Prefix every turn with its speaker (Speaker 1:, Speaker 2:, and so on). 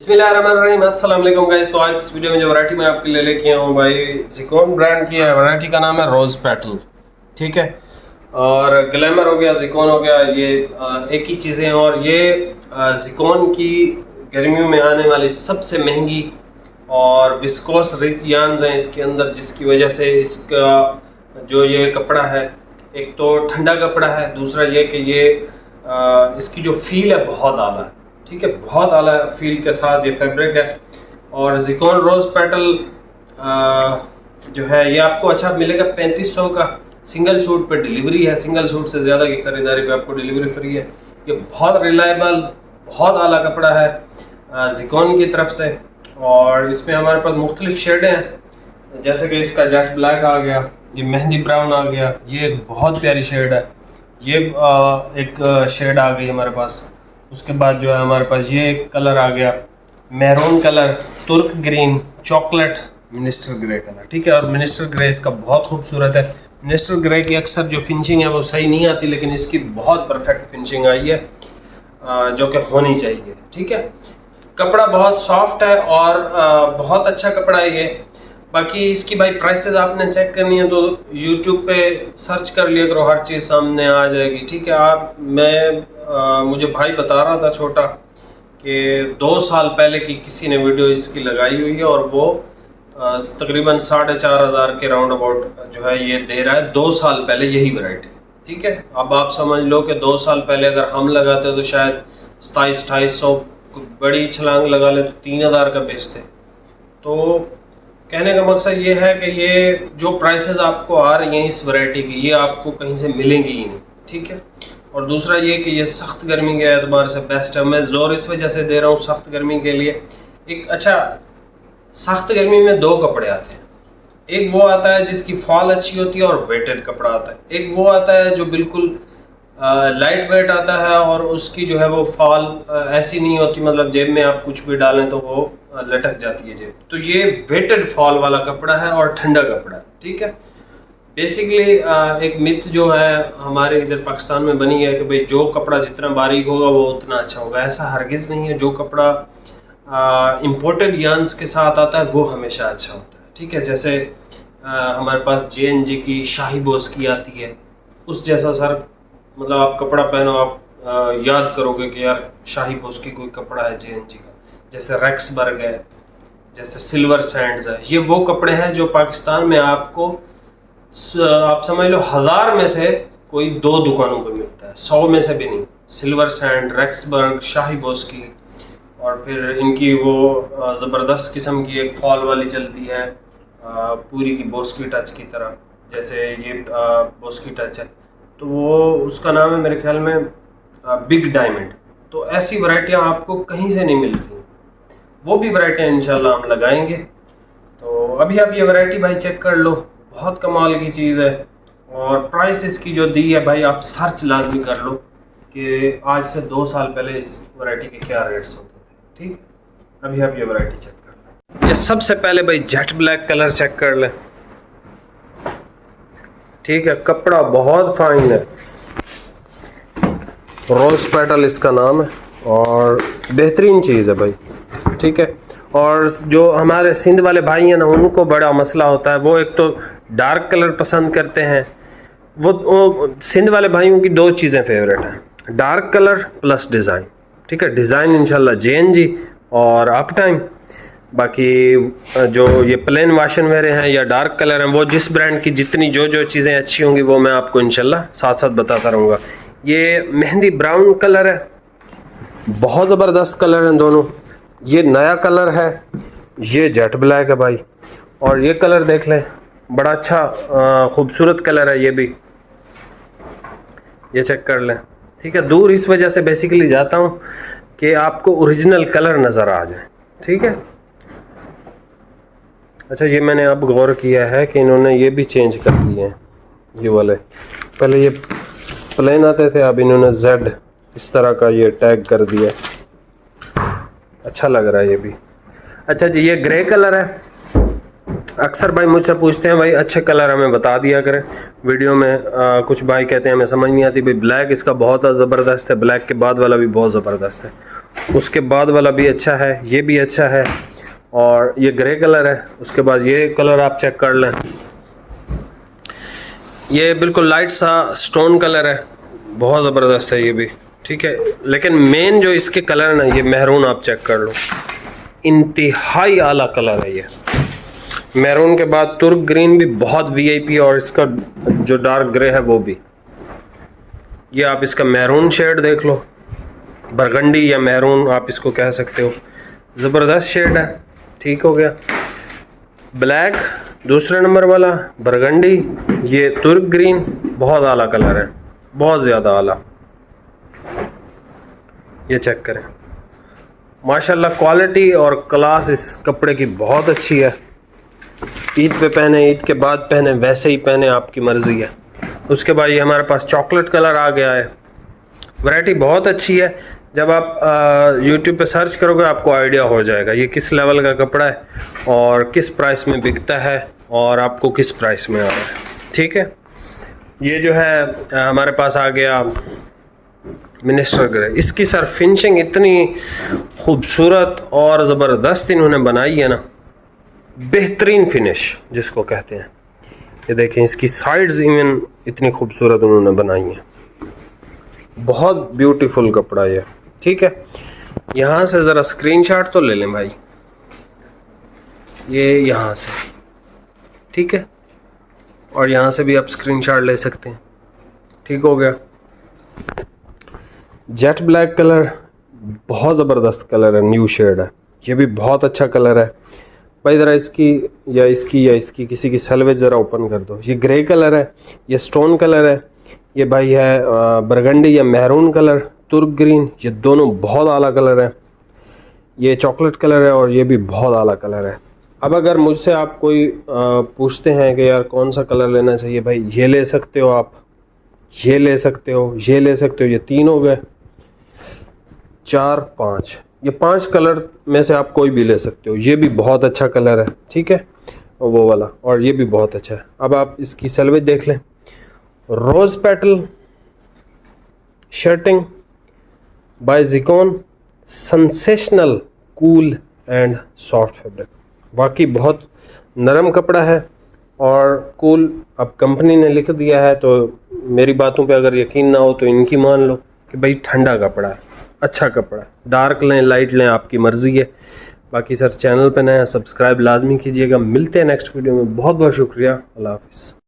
Speaker 1: बिस्मिल्लाहिर्रहमानिर्रहीम, अस्सलाम वालेकुम गाइस। तो आज इस वीडियो में जो वैरायटी मैं आपके लिए लेके आया हूँ भाई, ज़िकोन ब्रांड की है। वैरायटी का नाम है रोज़ पेटल, ठीक है। और ग्लैमर हो गया, ज़िकोन हो गया, ये एक ही चीज़ें हैं। और ये ज़िकोन की गर्मियों में आने वाली सबसे महंगी और विस्कोस रिच यार्न्स हैं इसके अंदर, जिसकी वजह से इसका जो ये कपड़ा है, एक तो ठंडा कपड़ा है, दूसरा ये कि ये इसकी जो फील है बहुत आला है, ठीक है। बहुत आला फील के साथ ये फैब्रिक है। और ज़िकोन रोज़ पेटल जो है ये आपको अच्छा मिलेगा 3500 का। सिंगल सूट पे डिलीवरी है, सिंगल सूट से ज़्यादा की ख़रीदारी पे आपको डिलीवरी फ्री है। ये बहुत रिलायबल, बहुत आला कपड़ा है ज़िकोन की तरफ से। और इसमें हमारे पास मुख्तलिफ शेडें हैं, जैसे कि इसका जेट ब्लैक आ गया, ये मेहंदी ब्राउन आ गया, ये एक बहुत प्यारी शेड है। ये एक शेड आ गई हमारे पास। उसके बाद जो है हमारे पास ये एक कलर आ गया, मैरून कलर, तुर्क green, chocolate, minister grey colour, ठीक है। और मिनिस्टर ग्रे इसका बहुत खूबसूरत है। मिनिस्टर ग्रे की अक्सर जो फिनिशिंग है वो सही नहीं आती, लेकिन इसकी बहुत परफेक्ट फिनिशिंग आई है, जो कि होनी चाहिए, ठीक है। कपड़ा बहुत सॉफ्ट है और बहुत अच्छा कपड़ा है ये। बाकी इसकी भाई प्राइसेस आपने चेक करनी है तो यूट्यूब पे सर्च कर लिया करो, हर चीज़ सामने आ जाएगी, ठीक है। मुझे भाई बता रहा था छोटा कि 2 साल पहले की किसी ने वीडियो इसकी लगाई हुई है और वो तकरीबन 4,500 के राउंड अबाउट जो है ये दे रहा है 2 साल पहले यही वैरायटी, ठीक है। अब आप समझ लो कि 2 साल पहले अगर हम लगाते तो शायद 2700-2800, बड़ी छलांग लगा ले तो 3000 का बेचते। तो कहने का मकसद ये है कि ये जो प्राइसेस आपको आ रही हैं इस वैरायटी की, ये आपको कहीं से मिलेंगी ही नहीं, ठीक है। और दूसरा ये कि ये सख्त गर्मी के एतबार से बेस्ट है। मैं ज़ोर इस वजह से दे रहा हूँ सख्त गर्मी के लिए। एक अच्छा, सख्त गर्मी में 2 कपड़े आते हैं। एक वो आता है जिसकी फॉल अच्छी होती है और वेटेड कपड़ा आता है। एक वो आता है जो बिल्कुल लाइट वेट आता है और उसकी जो है वो फॉल ऐसी नहीं होती, मतलब जेब में आप कुछ भी डालें तो वो लटक जाती है जेब। तो ये वेटेड फॉल वाला कपड़ा है और ठंडा कपड़ा है, ठीक है। बेसिकली एक मिथ जो है हमारे इधर पाकिस्तान में बनी है कि भाई जो कपड़ा जितना बारीक होगा वो उतना अच्छा होगा। ऐसा हरगिज़ नहीं है। जो कपड़ा इम्पोर्टेड यार्न्स के साथ आता है वो हमेशा अच्छा होता है, ठीक है। जैसे हमारे पास JNG की शाही बोस की आती है, उस जैसा सर, मतलब आप कपड़ा पहनो, आप याद करोगे कि यार शाही बोस की कोई कपड़ा है JNG का। जैसे रेक्सबर्ग है, जैसे सिल्वर सैंड्स है, ये वो कपड़े हैं जो पाकिस्तान में आपको आप समझ लो 1000 में से कोई 2 दुकानों पर मिलता है, 100 में से भी नहीं। सिल्वर सैंड, रेक्सबर्ग, शाही बोस की, और फिर इनकी वो ज़बरदस्त किस्म की एक फॉल वाली चलती है, पूरी की बोस की टच की तरह, जैसे ये बोस की टच है, तो वो उसका नाम है मेरे ख्याल में बिग डायमंड। तो ऐसी वैरायटियाँ आपको कहीं से नहीं मिलती, वो भी वैरायटियाँ इंशाल्लाह हम लगाएंगे। तो अभी आप ये वैरायटी भाई चेक कर लो, बहुत कमाल की चीज़ है। और प्राइस इसकी जो दी है भाई, आप सर्च लाजमी कर लो कि आज से 2 साल पहले इस वैरायटी के क्या रेट्स होते थे, ठीक। अभी आप ये वैरायटी चेक कर लो। ये सबसे पहले भाई जेट ब्लैक कलर चेक कर लें, ठीक है। कपड़ा बहुत फाइन है, रोज़ पेटल इसका नाम है और बेहतरीन चीज़ है भाई, ठीक है। और जो हमारे सिंध वाले भाई हैं ना, उनको बड़ा मसला होता है, वो एक तो डार्क कलर पसंद करते हैं। वो सिंध वाले भाइयों की 2 चीज़ें फेवरेट हैं, डार्क कलर प्लस डिज़ाइन, ठीक है। डिज़ाइन इंशाल्लाह JNG और अप टाइम। बाकी जो ये प्लेन वाशन वेयर हैं या डार्क कलर हैं, वो जिस ब्रांड की जितनी जो चीज़ें अच्छी होंगी वो मैं आपको इंशाल्लाह साथ साथ बताता रहूँगा। ये मेहंदी ब्राउन कलर है, बहुत ज़बरदस्त कलर हैं दोनों। ये नया कलर है, ये जेट ब्लैक है भाई। और ये कलर देख लें, बड़ा अच्छा खूबसूरत कलर है ये भी, ये चेक कर लें, ठीक है। दूर इस वजह से बेसिकली जाता हूँ कि आपको ओरिजिनल कलर नज़र आ जाए, ठीक है। अच्छा, ये मैंने अब गौर किया है कि इन्होंने ये भी चेंज कर दिए हैं, ये वाले। पहले ये प्लेन आते थे, अब इन्होंने Z इस तरह का ये टैग कर दिया, अच्छा लग रहा है ये भी। अच्छा जी, ये ग्रे कलर है। अक्सर भाई मुझसे पूछते हैं भाई अच्छे कलर हमें बता दिया करें वीडियो में। कुछ भाई कहते हैं हमें समझ नहीं आती भाई। ब्लैक इसका बहुत ज़बरदस्त है, ब्लैक के बाद वाला भी बहुत ज़बरदस्त है। उसके बाद वाला भी अच्छा है, ये भी अच्छा है, और ये ग्रे कलर है। उसके बाद ये कलर आप चेक कर लें, ये बिल्कुल लाइट सा स्टोन कलर है, बहुत ज़बरदस्त है ये भी, ठीक है। लेकिन मेन जो इसके कलर है ना, ये मैरून आप चेक कर लो, इंतहाई आला कलर है ये। मैरून के बाद तुर्क ग्रीन भी बहुत वीआईपी, और इसका जो डार्क ग्रे है वो भी। ये आप इसका मैरून शेड देख लो, बरगंडी या मैरून आप इसको कह सकते हो, ज़बरदस्त शेड है, ठीक हो गया। ब्लैक दूसरे नंबर वाला, बरगंडी, ये तुर्क ग्रीन, बहुत आला कलर है, बहुत ज़्यादा आला। ये चेक करें, माशाल्लाह क्वालिटी और क्लास इस कपड़े की बहुत अच्छी है। ईद पे पहने, ईद के बाद पहने, वैसे ही पहने, आपकी मर्ज़ी है। उसके बाद ये हमारे पास चॉकलेट कलर आ गया है। वैरायटी बहुत अच्छी है, जब आप YouTube पे सर्च करोगे आपको आइडिया हो जाएगा ये किस लेवल का कपड़ा है और किस प्राइस में बिकता है और आपको किस प्राइस में आ रहा है, ठीक है। ये जो है हमारे पास आ गया मिनिस्टर ग्रे। इसकी सर फिनिशिंग इतनी खूबसूरत और ज़बरदस्त इन्होंने बनाई है ना, बेहतरीन फिनिश जिसको कहते हैं। ये देखें, इसकी साइड्स इवन इतनी खूबसूरत उन्होंने बनाई हैं, बहुत ब्यूटीफुल कपड़ा ये, ठीक है। यहाँ से ज़रा स्क्रीनशॉट तो ले लें भाई, ये यहाँ से, ठीक है, और यहाँ से भी आप स्क्रीनशॉट ले सकते हैं, ठीक हो गया। जेट ब्लैक कलर बहुत ज़बरदस्त कलर है, न्यू शेड है, ये भी बहुत अच्छा कलर है भाई। ज़रा इसकी या इसकी किसी की सलवेज ज़रा ओपन कर दो। ये ग्रे कलर है, ये स्टोन कलर है, ये भाई है बरगंडी या मैरून कलर, तुर्क ग्रीन, ये दोनों बहुत आला कलर है। ये चॉकलेट कलर है और ये भी बहुत आला कलर है। अब अगर मुझसे आप कोई पूछते हैं कि यार कौन सा कलर लेना चाहिए, भाई ये ले सकते हो आप, ये ले सकते हो, ये ले सकते हो, ये 3 हो गए, 4 5, ये 5 कलर में से आप कोई भी ले सकते हो। ये भी बहुत अच्छा कलर है, ठीक है, वो वाला, और ये भी बहुत अच्छा है। अब आप इसकी सलवेज देख लें, rose petal shirting by Zicon, sensational cool and soft fabric. बाकी बहुत नरम कपड़ा है और कूल। अब कंपनी ने लिख दिया है तो मेरी बातों पे अगर यकीन ना हो तो इनकी मान लो कि भाई ठंडा कपड़ा है, अच्छा कपड़ा है। डार्क लें, लाइट लें, आपकी मर्ज़ी है। बाकी सर चैनल पे नए हैं, सब्सक्राइब लाजमी कीजिएगा। मिलते हैं नेक्स्ट वीडियो में। बहुत बहुत शुक्रिया, अल्लाह हाफिज़।